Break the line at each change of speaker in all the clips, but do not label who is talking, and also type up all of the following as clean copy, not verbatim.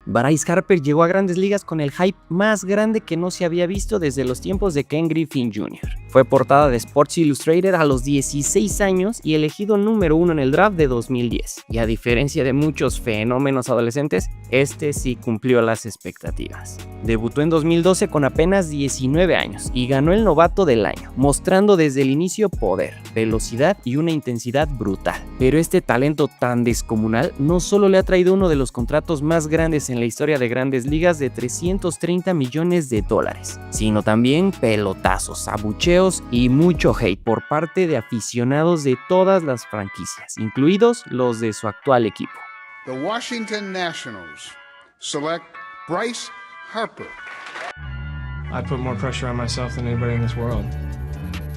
Bryce Harper llegó a Grandes Ligas con el hype más grande que no se había visto desde los tiempos de Ken Griffey Jr. Fue portada de Sports Illustrated a los 16 años y elegido número 1 en el draft de 2010. Y a diferencia de muchos fenómenos adolescentes, este sí cumplió las expectativas. Debutó en 2012 con apenas 19 años y ganó el novato del año, mostrando desde el inicio poder, velocidad y una intensidad brutal. Pero este talento tan descomunal no solo le ha traído uno de los contratos más grandes en la historia de Grandes Ligas de $330 millones, sino también pelotazos, abucheos y mucho hate por parte de aficionados de todas las franquicias, incluidos los de su actual equipo.
The Washington Nationals select Bryce Harper.
I put more pressure on myself than anybody in this world.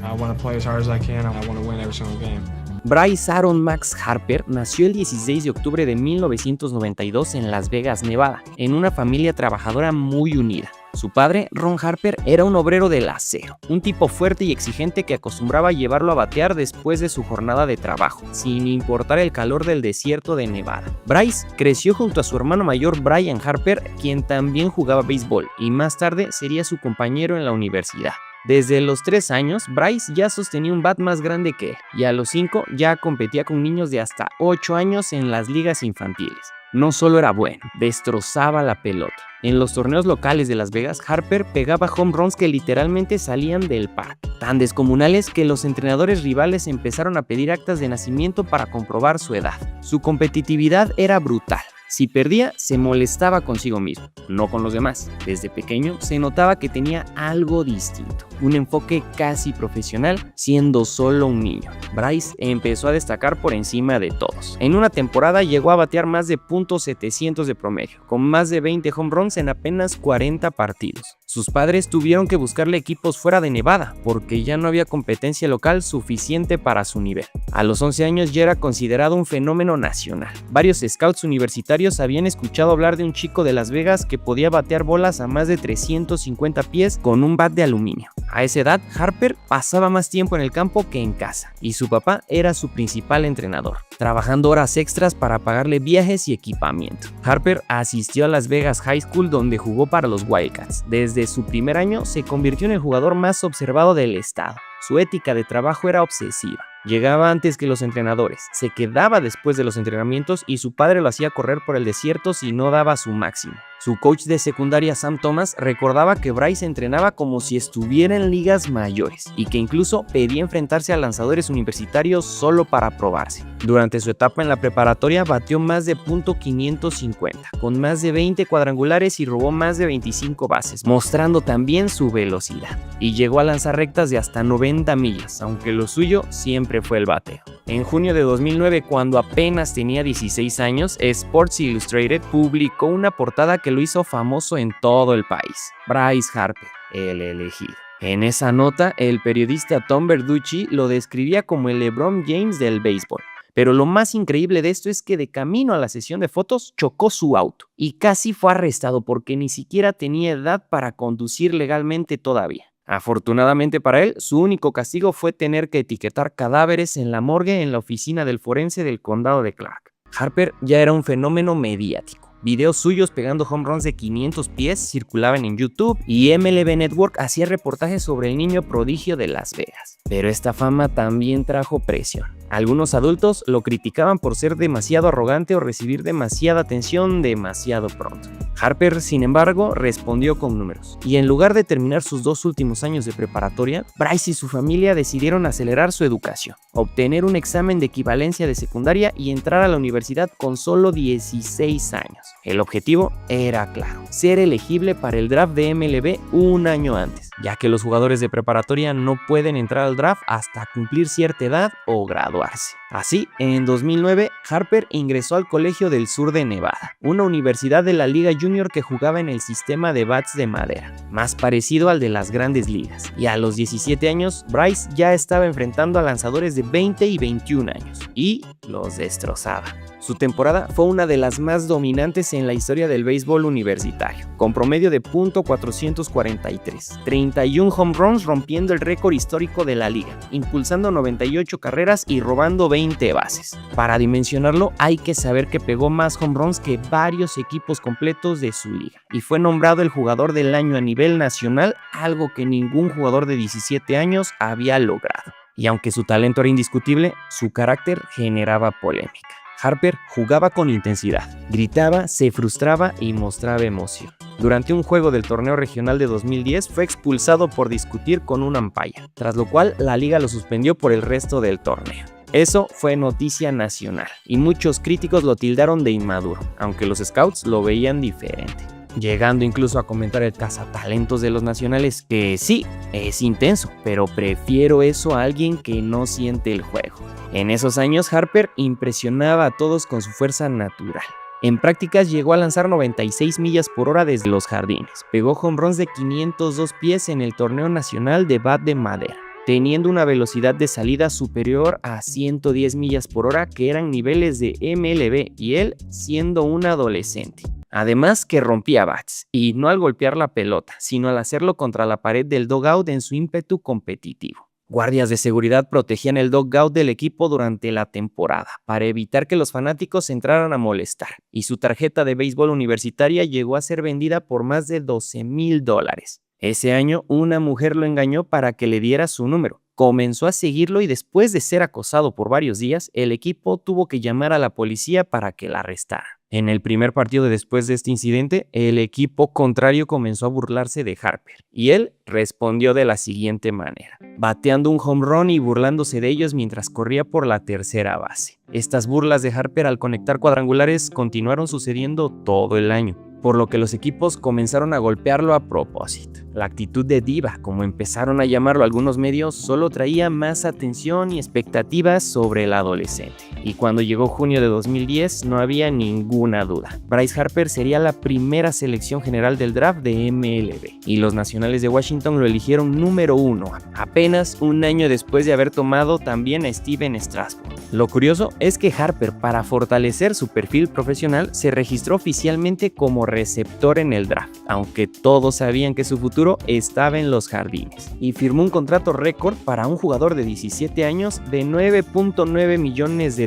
I want to play as hard as I can. I want to win every single game.
Bryce Aaron Max Harper nació el 16 de octubre de 1992 en Las Vegas, Nevada, en una familia trabajadora muy unida. Su padre, Ron Harper, era un obrero del acero, un tipo fuerte y exigente que acostumbraba a llevarlo a batear después de su jornada de trabajo, sin importar el calor del desierto de Nevada. Bryce creció junto a su hermano mayor Brian Harper, quien también jugaba béisbol y más tarde sería su compañero en la universidad. Desde los 3 años, Bryce ya sostenía un bat más grande que él, y a los 5 ya competía con niños de hasta 8 años en las ligas infantiles. No solo era bueno, destrozaba la pelota. En los torneos locales de Las Vegas, Harper pegaba home runs que literalmente salían del parque, tan descomunales que los entrenadores rivales empezaron a pedir actas de nacimiento para comprobar su edad. Su competitividad era brutal. Si perdía, se molestaba consigo mismo, no con los demás. Desde pequeño se notaba que tenía algo distinto, un enfoque casi profesional, siendo solo un niño. Bryce empezó a destacar por encima de todos. En una temporada llegó a batear más de .700 de promedio, con más de 20 home runs en apenas 40 partidos. Sus padres tuvieron que buscarle equipos fuera de Nevada, porque ya no había competencia local suficiente para su nivel. A los 11 años ya era considerado un fenómeno nacional. Varios scouts universitarios habían escuchado hablar de un chico de Las Vegas que podía batear bolas a más de 350 pies con un bat de aluminio. A esa edad, Harper pasaba más tiempo en el campo que en casa, y su papá era su principal entrenador, trabajando horas extras para pagarle viajes y equipamiento. Harper asistió a Las Vegas High School, donde jugó para los Wildcats. Desde su primer año se convirtió en el jugador más observado del estado. Su ética de trabajo era obsesiva. Llegaba antes que los entrenadores, se quedaba después de los entrenamientos y su padre lo hacía correr por el desierto si no daba su máximo. Su coach de secundaria, Sam Thomas, recordaba que Bryce entrenaba como si estuviera en ligas mayores y que incluso pedía enfrentarse a lanzadores universitarios solo para probarse. Durante su etapa en la preparatoria batió más de .550, con más de 20 cuadrangulares y robó más de 25 bases, mostrando también su velocidad. Y llegó a lanzar rectas de hasta 90 millas, aunque lo suyo siempre fue el bateo. En junio de 2009, cuando apenas tenía 16 años, Sports Illustrated publicó una portada que lo hizo famoso en todo el país: Bryce Harper, el elegido. En esa nota, el periodista Tom Verducci lo describía como el LeBron James del béisbol. Pero lo más increíble de esto es que de camino a la sesión de fotos chocó su auto y casi fue arrestado porque ni siquiera tenía edad para conducir legalmente todavía. Afortunadamente para él, su único castigo fue tener que etiquetar cadáveres en la morgue en la oficina del forense del condado de Clark. Harper ya era un fenómeno mediático. Videos suyos pegando home runs de 500 pies circulaban en YouTube y MLB Network hacía reportajes sobre el niño prodigio de Las Vegas. Pero esta fama también trajo presión. Algunos adultos lo criticaban por ser demasiado arrogante o recibir demasiada atención demasiado pronto. Harper, sin embargo, respondió con números. Y en lugar de terminar sus 2 últimos años de preparatoria, Bryce y su familia decidieron acelerar su educación, obtener un examen de equivalencia de secundaria y entrar a la universidad con solo 16 años. El objetivo era claro: ser elegible para el draft de MLB un año antes, ya que los jugadores de preparatoria no pueden entrar al draft hasta cumplir cierta edad o graduarse. Así, en 2009, Harper ingresó al Colegio del Sur de Nevada, una universidad de la Liga Junior que jugaba en el sistema de bats de madera, más parecido al de las Grandes Ligas. Y a los 17 años, Bryce ya estaba enfrentando a lanzadores de 20 y 21 años, y los destrozaba. Su temporada fue una de las más dominantes en la historia del béisbol universitario, con promedio de .443, 31 home runs rompiendo el récord histórico de la liga, impulsando 98 carreras y robando 20 bases. Para dimensionarlo, hay que saber que pegó más home runs que varios equipos completos de su liga, y fue nombrado el jugador del año a nivel nacional, algo que ningún jugador de 17 años había logrado. Y aunque su talento era indiscutible, su carácter generaba polémica. Harper jugaba con intensidad, gritaba, se frustraba y mostraba emoción. Durante un juego del torneo regional de 2010 fue expulsado por discutir con un umpire, tras lo cual la liga lo suspendió por el resto del torneo. Eso fue noticia nacional y muchos críticos lo tildaron de inmaduro, aunque los scouts lo veían diferente, llegando incluso a comentar el cazatalentos de los nacionales que sí, es intenso, pero prefiero eso a alguien que no siente el juego. En esos años Harper impresionaba a todos con su fuerza natural. En prácticas llegó a lanzar 96 millas por hora desde los jardines, pegó home runs de 502 pies en el torneo nacional de bat de madera, teniendo una velocidad de salida superior a 110 millas por hora que eran niveles de MLB y él siendo un adolescente. Además que rompía bats, y no al golpear la pelota, sino al hacerlo contra la pared del dugout en su ímpetu competitivo. Guardias de seguridad protegían el dugout del equipo durante la temporada para evitar que los fanáticos entraran a molestar, y su tarjeta de béisbol universitaria llegó a ser vendida por más de $12,000. Ese año, una mujer lo engañó para que le diera su número. Comenzó a seguirlo y después de ser acosado por varios días, el equipo tuvo que llamar a la policía para que la arrestara. En el primer partido después de este incidente, el equipo contrario comenzó a burlarse de Harper, y él respondió de la siguiente manera, bateando un home run y burlándose de ellos mientras corría por la tercera base. Estas burlas de Harper al conectar cuadrangulares continuaron sucediendo todo el año, por lo que los equipos comenzaron a golpearlo a propósito. La actitud de diva, como empezaron a llamarlo algunos medios, solo traía más atención y expectativas sobre el adolescente. Y cuando llegó junio de 2010 no había ninguna duda. Bryce Harper sería la primera selección general del draft de MLB, y los Nacionales de Washington lo eligieron número 1, apenas un año después de haber tomado también a Steven Strasburg. Lo curioso es que Harper, para fortalecer su perfil profesional, se registró oficialmente como receptor en el draft, aunque todos sabían que su futuro estaba en los jardines, y firmó un contrato récord para un jugador de 17 años de $9.9 millones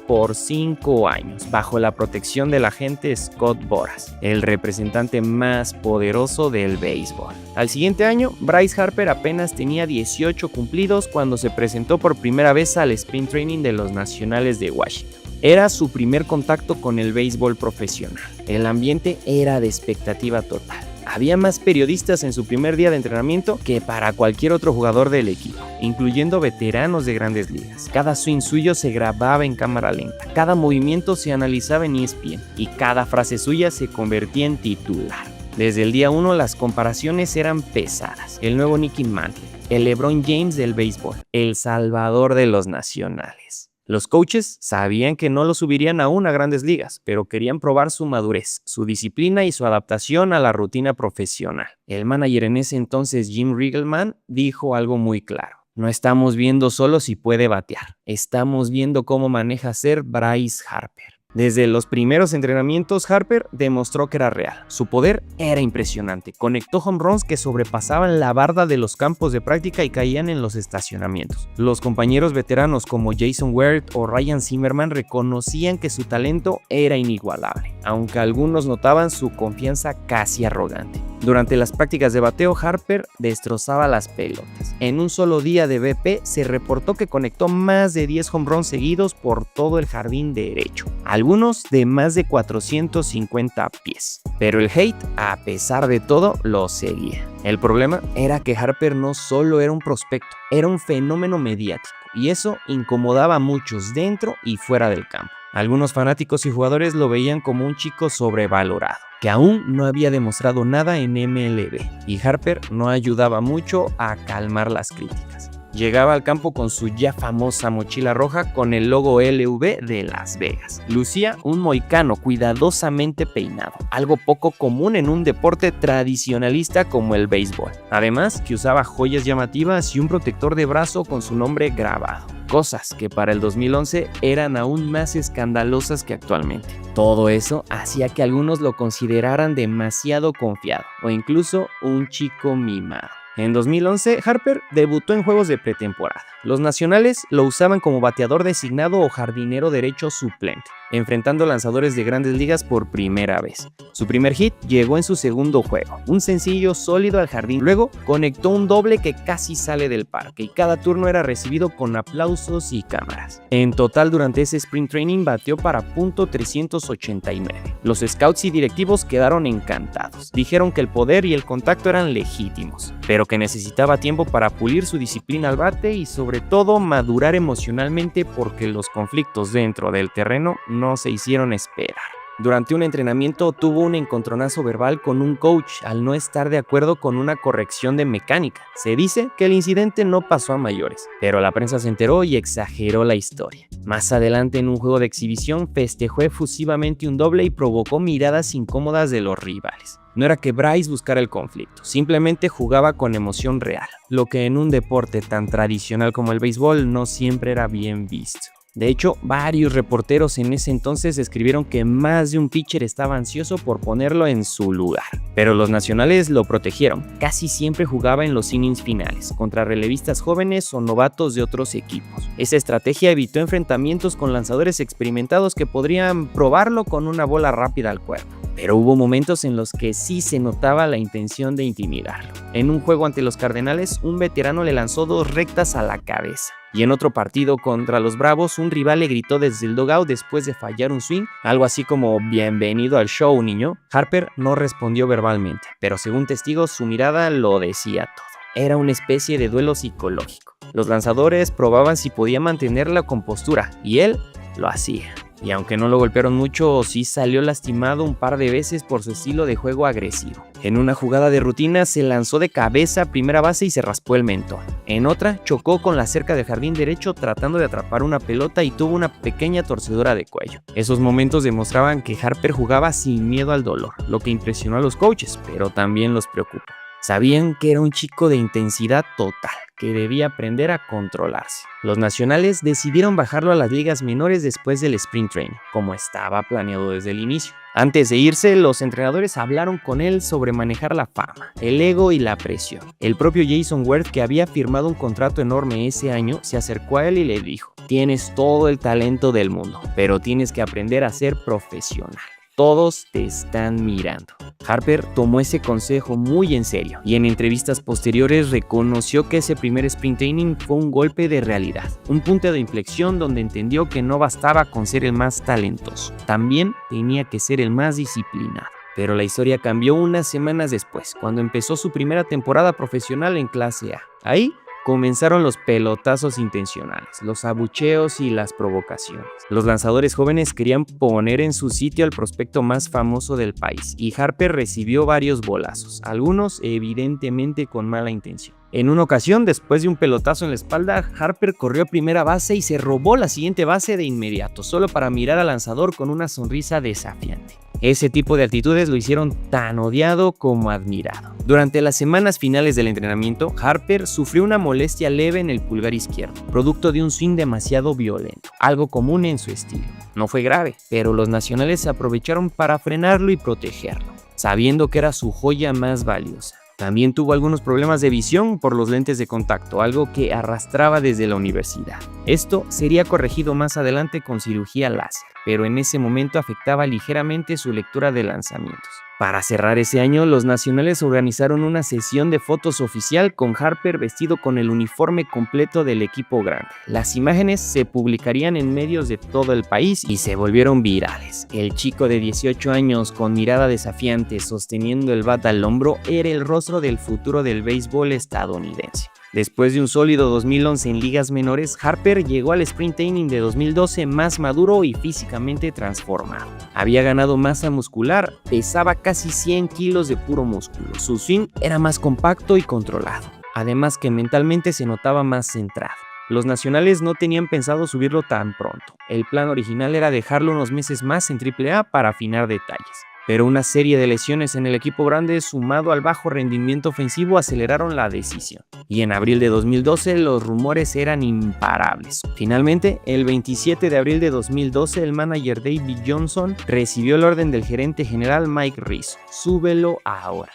por 5 años, bajo la protección del agente Scott Boras, el representante más poderoso del béisbol. Al siguiente año, Bryce Harper apenas tenía 18 cumplidos cuando se presentó por primera vez al Spring Training de los Nacionales de Washington. Era su primer contacto con el béisbol profesional. El ambiente era de expectativa total. Había más periodistas en su primer día de entrenamiento que para cualquier otro jugador del equipo, incluyendo veteranos de grandes ligas. Cada swing suyo se grababa en cámara lenta, cada movimiento se analizaba en ESPN y cada frase suya se convertía en titular. Desde el día 1 las comparaciones eran pesadas. El nuevo Mickey Mantle, el LeBron James del béisbol, el salvador de los nacionales. Los coaches sabían que no lo subirían aún a grandes ligas, pero querían probar su madurez, su disciplina y su adaptación a la rutina profesional. El manager en ese entonces, Jim Riggleman, dijo algo muy claro. No estamos viendo solo si puede batear, estamos viendo cómo maneja ser Bryce Harper. Desde los primeros entrenamientos, Harper demostró que era real. Su poder era impresionante. Conectó home runs que sobrepasaban la barda de los campos de práctica y caían en los estacionamientos. Los compañeros veteranos como Jason Ward o Ryan Zimmerman reconocían que su talento era inigualable, aunque algunos notaban su confianza casi arrogante. Durante las prácticas de bateo, Harper destrozaba las pelotas. En un solo día de BP se reportó que conectó más de 10 home runs seguidos por todo el jardín derecho, algunos de más de 450 pies. Pero el hate, a pesar de todo, lo seguía. El problema era que Harper no solo era un prospecto, era un fenómeno mediático, y eso incomodaba a muchos dentro y fuera del campo. Algunos fanáticos y jugadores lo veían como un chico sobrevalorado, que aún no había demostrado nada en MLB, y Harper no ayudaba mucho a calmar las críticas. Llegaba al campo con su ya famosa mochila roja con el logo LV de Las Vegas. Lucía un mohicano cuidadosamente peinado, algo poco común en un deporte tradicionalista como el béisbol. Además, que usaba joyas llamativas y un protector de brazo con su nombre grabado. Cosas que para el 2011 eran aún más escandalosas que actualmente. Todo eso hacía que algunos lo consideraran demasiado confiado o incluso un chico mimado. En 2011, Harper debutó en juegos de pretemporada. Los nacionales lo usaban como bateador designado o jardinero derecho suplente, enfrentando lanzadores de grandes ligas por primera vez. Su primer hit llegó en su segundo juego, un sencillo sólido al jardín. Luego conectó un doble que casi sale del parque y cada turno era recibido con aplausos y cámaras. En total, durante ese Spring Training bateó para .389. Los scouts y directivos quedaron encantados. Dijeron que el poder y el contacto eran legítimos, pero que necesitaba tiempo para pulir su disciplina al bate y sobre todo madurar emocionalmente porque los conflictos dentro del terreno no se hicieron esperar. Durante un entrenamiento tuvo un encontronazo verbal con un coach al no estar de acuerdo con una corrección de mecánica. Se dice que el incidente no pasó a mayores, pero la prensa se enteró y exageró la historia. Más adelante, en un juego de exhibición, festejó efusivamente un doble y provocó miradas incómodas de los rivales. No era que Bryce buscara el conflicto, simplemente jugaba con emoción real, lo que en un deporte tan tradicional como el béisbol no siempre era bien visto. De hecho, varios reporteros en ese entonces escribieron que más de un pitcher estaba ansioso por ponerlo en su lugar. Pero los nacionales lo protegieron. Casi siempre jugaba en los innings finales, contra relevistas jóvenes o novatos de otros equipos. Esa estrategia evitó enfrentamientos con lanzadores experimentados que podrían probarlo con una bola rápida al cuerpo. Pero hubo momentos en los que sí se notaba la intención de intimidarlo. En un juego ante los Cardenales, un veterano le lanzó 2 rectas a la cabeza. Y en otro partido contra los Bravos, un rival le gritó desde el dugout después de fallar un swing, algo así como "bienvenido al show, niño". Harper no respondió verbalmente, pero según testigos su mirada lo decía todo. Era una especie de duelo psicológico. Los lanzadores probaban si podía mantener la compostura, y él lo hacía. Y aunque no lo golpearon mucho, sí salió lastimado un par de veces por su estilo de juego agresivo. En una jugada de rutina se lanzó de cabeza a primera base y se raspó el mentón. En otra, chocó con la cerca del jardín derecho tratando de atrapar una pelota y tuvo una pequeña torcedura de cuello. Esos momentos demostraban que Harper jugaba sin miedo al dolor, lo que impresionó a los coaches, pero también los preocupó. Sabían que era un chico de intensidad total, que debía aprender a controlarse. Los nacionales decidieron bajarlo a las ligas menores después del Spring Training, como estaba planeado desde el inicio. Antes de irse, los entrenadores hablaron con él sobre manejar la fama, el ego y la presión. El propio Jason Worth, que había firmado un contrato enorme ese año, se acercó a él y le dijo: "Tienes todo el talento del mundo, pero tienes que aprender a ser profesional. Todos te están mirando". Harper tomó ese consejo muy en serio y en entrevistas posteriores reconoció que ese primer sprint training fue un golpe de realidad, un punto de inflexión donde entendió que no bastaba con ser el más talentoso, también tenía que ser el más disciplinado. Pero la historia cambió unas semanas después, cuando empezó su primera temporada profesional en Clase A. Ahí comenzaron los pelotazos intencionales, los abucheos y las provocaciones. Los lanzadores jóvenes querían poner en su sitio al prospecto más famoso del país y Harper recibió varios bolazos, algunos evidentemente con mala intención. En una ocasión, después de un pelotazo en la espalda, Harper corrió a primera base y se robó la siguiente base de inmediato, solo para mirar al lanzador con una sonrisa desafiante. Ese tipo de actitudes lo hicieron tan odiado como admirado. Durante las semanas finales del entrenamiento, Harper sufrió una molestia leve en el pulgar izquierdo, producto de un swing demasiado violento, algo común en su estilo. No fue grave, pero los nacionales se aprovecharon para frenarlo y protegerlo, sabiendo que era su joya más valiosa. También tuvo algunos problemas de visión por los lentes de contacto, algo que arrastraba desde la universidad. Esto sería corregido más adelante con cirugía láser, pero en ese momento afectaba ligeramente su lectura de lanzamientos. Para cerrar ese año, los nacionales organizaron una sesión de fotos oficial con Harper vestido con el uniforme completo del equipo grande. Las imágenes se publicarían en medios de todo el país y se volvieron virales. El chico de 18 años con mirada desafiante sosteniendo el bat al hombro era el rostro del futuro del béisbol estadounidense. Después de un sólido 2011 en ligas menores, Harper llegó al Spring Training de 2012 más maduro y físicamente transformado. Había ganado masa muscular, pesaba casi 100 kilos de puro músculo, su swing era más compacto y controlado. además que mentalmente se notaba más centrado. Los nacionales no tenían pensado subirlo tan pronto. El plan original era dejarlo unos meses más en AAA para afinar detalles. Pero una serie de lesiones en el equipo grande sumado al bajo rendimiento ofensivo aceleraron la decisión. Y en abril de 2012 los rumores eran imparables. Finalmente, el 27 de abril de 2012 el manager David Johnson recibió el orden del gerente general Mike Rizzo: súbelo ahora.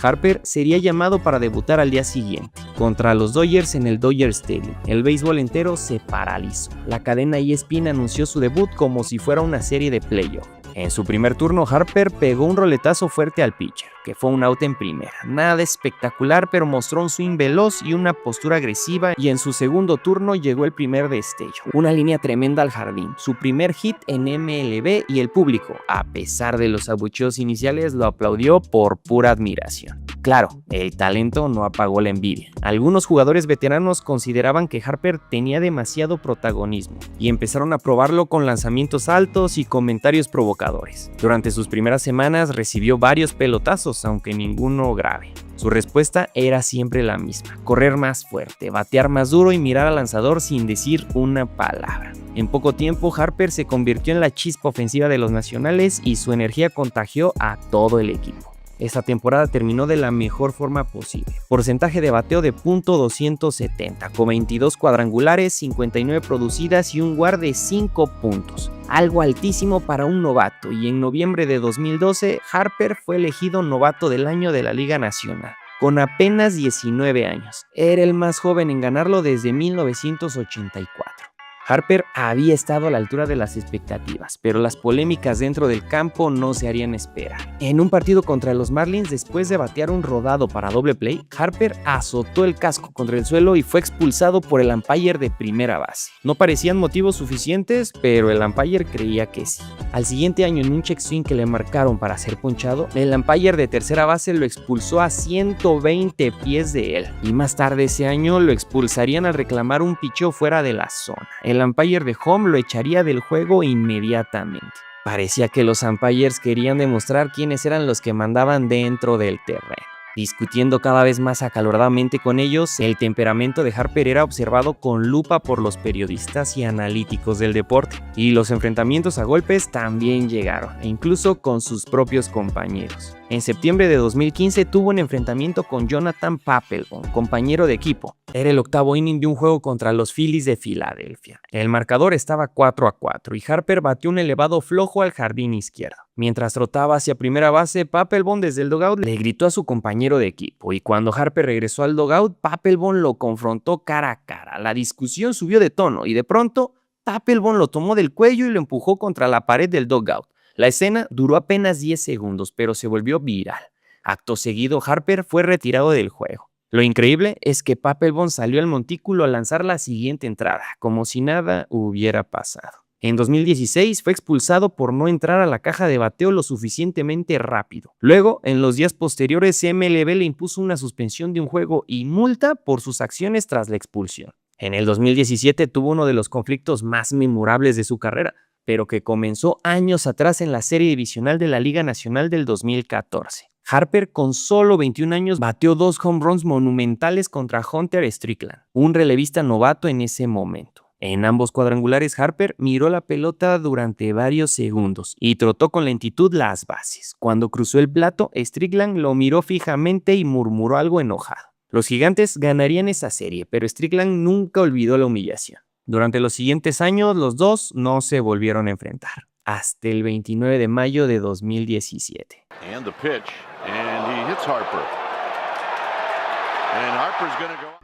Harper sería llamado para debutar al día siguiente, contra los Dodgers en el Dodger Stadium. El béisbol entero se paralizó. La cadena ESPN anunció su debut como si fuera una serie de playoff. En su primer turno, Harper pegó un roletazo fuerte al pitcher, que fue un out en primera. Nada espectacular, pero mostró un swing veloz y una postura agresiva, y en su segundo turno llegó el primer destello. Una línea tremenda al jardín, su primer hit en MLB, y el público, a pesar de los abucheos iniciales, lo aplaudió por pura admiración. Claro, el talento no apagó la envidia. Algunos jugadores veteranos consideraban que Harper tenía demasiado protagonismo y empezaron a probarlo con lanzamientos altos y comentarios provocadores. Durante sus primeras semanas recibió varios pelotazos, aunque ninguno grave. Su respuesta era siempre la misma: correr más fuerte, batear más duro y mirar al lanzador sin decir una palabra. En poco tiempo, Harper se convirtió en la chispa ofensiva de los nacionales y su energía contagió a todo el equipo. Esta temporada terminó de la mejor forma posible. Porcentaje de bateo de .270, con 22 cuadrangulares, 59 producidas y un WAR de 5 puntos. Algo altísimo para un novato, y en noviembre de 2012, Harper fue elegido novato del año de la Liga Nacional, con apenas 19 años. Era el más joven en ganarlo desde 1984. Harper había estado a la altura de las expectativas, pero las polémicas dentro del campo no se harían esperar. En un partido contra los Marlins, después de batear un rodado para doble play, Harper azotó el casco contra el suelo y fue expulsado por el umpire de primera base. No parecían motivos suficientes, pero el umpire creía que sí. Al siguiente año, en un check swing que le marcaron para ser ponchado, el umpire de tercera base lo expulsó a 120 pies de él, y más tarde ese año lo expulsarían al reclamar un picheo fuera de la zona. El umpire de home lo echaría del juego inmediatamente. Parecía que los umpires querían demostrar quiénes eran los que mandaban dentro del terreno. Discutiendo cada vez más acaloradamente con ellos, el temperamento de Harper era observado con lupa por los periodistas y analíticos del deporte, y los enfrentamientos a golpes también llegaron, e incluso con sus propios compañeros. En septiembre de 2015 tuvo un enfrentamiento con Jonathan Papelbon, compañero de equipo. Era el octavo inning de un juego contra los Phillies de Filadelfia. El marcador estaba 4-4 y Harper batió un elevado flojo al jardín izquierdo. Mientras trotaba hacia primera base, Papelbon desde el dugout le gritó a su compañero de equipo, y cuando Harper regresó al dugout, Papelbon lo confrontó cara a cara. La discusión subió de tono y de pronto Papelbon lo tomó del cuello y lo empujó contra la pared del dugout. La escena duró apenas 10 segundos, pero se volvió viral. Acto seguido, Harper fue retirado del juego. Lo increíble es que Papelbon salió al montículo a lanzar la siguiente entrada, como si nada hubiera pasado. En 2016 fue expulsado por no entrar a la caja de bateo lo suficientemente rápido. Luego, en los días posteriores, MLB le impuso una suspensión de un juego y multa por sus acciones tras la expulsión. En el 2017 tuvo uno de los conflictos más memorables de su carrera, pero que comenzó años atrás en la serie divisional de la Liga Nacional del 2014. Harper, con solo 21 años, bateó 2 home runs monumentales contra Hunter Strickland, un relevista novato en ese momento. En ambos cuadrangulares, Harper miró la pelota durante varios segundos y trotó con lentitud las bases. Cuando cruzó el plato, Strickland lo miró fijamente y murmuró algo enojado. Los Gigantes ganarían esa serie, pero Strickland nunca olvidó la humillación. Durante los siguientes años, los dos no se volvieron a enfrentar, hasta el 29 de mayo de 2017.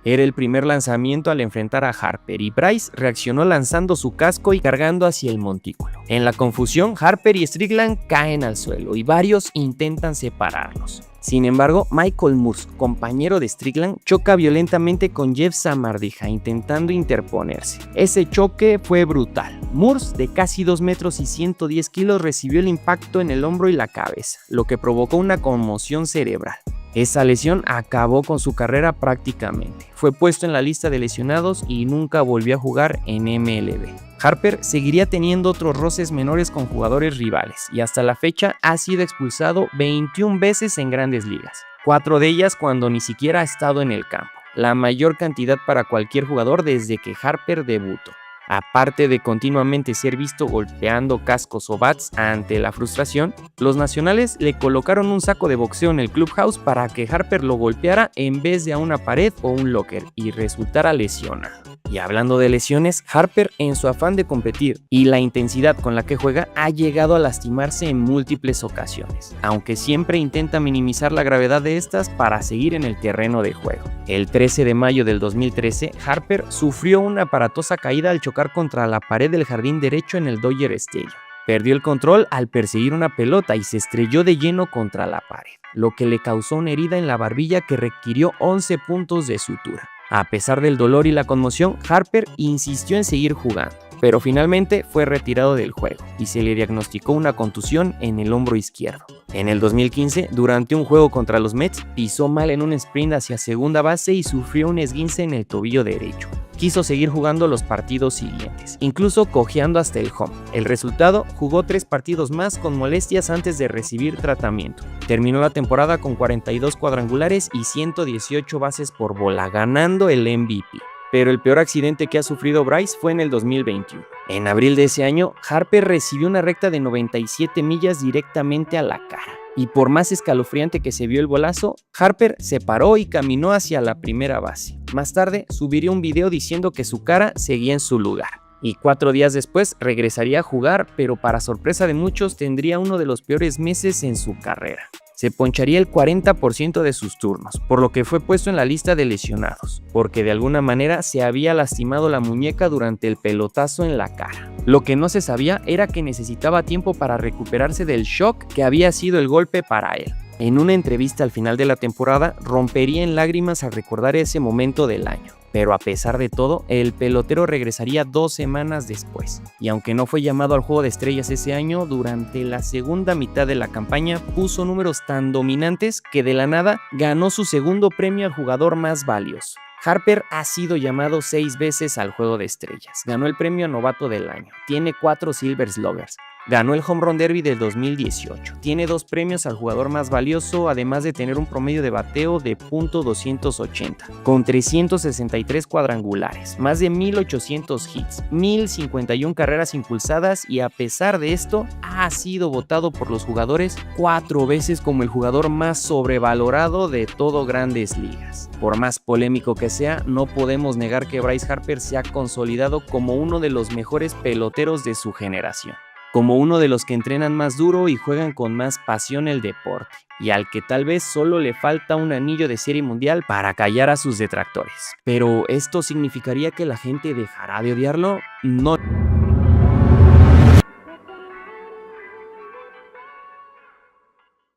Era el primer lanzamiento al enfrentar a Harper, y Bryce reaccionó lanzando su casco y cargando hacia el montículo. En la confusión, Harper y Strickland caen al suelo y varios intentan separarlos. Sin embargo, Michael Morse, compañero de Strickland, choca violentamente con Jeff Samardzija intentando interponerse. Ese choque fue brutal. Morse, de casi 2 metros y 110 kilos, recibió el impacto en el hombro y la cabeza, lo que provocó una conmoción cerebral. Esa lesión acabó con su carrera prácticamente. Fue puesto en la lista de lesionados y nunca volvió a jugar en MLB. Harper seguiría teniendo otros roces menores con jugadores rivales y hasta la fecha ha sido expulsado 21 veces en Grandes Ligas, 4 de ellas cuando ni siquiera ha estado en el campo. la mayor cantidad para cualquier jugador desde que Harper debutó. Aparte de continuamente ser visto golpeando cascos o bats ante la frustración, los nacionales le colocaron un saco de boxeo en el clubhouse para que Harper lo golpeara en vez de a una pared o un locker y resultara lesionado. Y hablando de lesiones, Harper, en su afán de competir y la intensidad con la que juega, ha llegado a lastimarse en múltiples ocasiones, aunque siempre intenta minimizar la gravedad de estas para seguir en el terreno de juego. El 13 de mayo del 2013, Harper sufrió una aparatosa caída al chocar contra la pared del jardín derecho en el Dodger Stadium. Perdió el control al perseguir una pelota y se estrelló de lleno contra la pared, lo que le causó una herida en la barbilla que requirió 11 puntos de sutura. A pesar del dolor y la conmoción, Harper insistió en seguir jugando, pero finalmente fue retirado del juego y se le diagnosticó una contusión en el hombro izquierdo. En el 2015, durante un juego contra los Mets, pisó mal en un sprint hacia segunda base y sufrió un esguince en el tobillo derecho. Quiso seguir jugando los partidos siguientes, incluso cojeando hasta el home. El resultado, jugó 3 partidos más con molestias antes de recibir tratamiento. Terminó la temporada con 42 cuadrangulares y 118 bases por bola, ganando el MVP. Pero el peor accidente que ha sufrido Bryce fue en el 2021. En abril de ese año, Harper recibió una recta de 97 millas directamente a la cara. Y por más escalofriante que se vio el bolazo, Harper se paró y caminó hacia la primera base. Más tarde, subiría un video diciendo que su cara seguía en su lugar. Y 4 días después regresaría a jugar, pero para sorpresa de muchos tendría uno de los peores meses en su carrera. Se poncharía el 40% de sus turnos, por lo que fue puesto en la lista de lesionados, porque de alguna manera se había lastimado la muñeca durante el pelotazo en la cara. Lo que no se sabía era que necesitaba tiempo para recuperarse del shock que había sido el golpe para él. En una entrevista al final de la temporada, rompería en lágrimas al recordar ese momento del año. Pero a pesar de todo, el pelotero regresaría 2 semanas después. Y aunque no fue llamado al Juego de Estrellas ese año, durante la segunda mitad de la campaña puso números tan dominantes que de la nada ganó su segundo premio al jugador más valioso. Harper ha sido llamado 6 veces al Juego de Estrellas. Ganó el premio a Novato del Año. Tiene 4 Silver Sluggers. Ganó el Home Run Derby del 2018. Tiene 2 premios al jugador más valioso, además de tener un promedio de bateo de .280, con 363 cuadrangulares, más de 1,800 hits, 1,051 carreras impulsadas y a pesar de esto, ha sido votado por los jugadores 4 veces como el jugador más sobrevalorado de todo Grandes Ligas. Por más polémico que sea, no podemos negar que Bryce Harper se ha consolidado como uno de los mejores peloteros de su generación, como uno de los que entrenan más duro y juegan con más pasión el deporte, y al que tal vez solo le falta un anillo de Serie Mundial para callar a sus detractores. Pero ¿esto significaría que la gente dejará de odiarlo? No.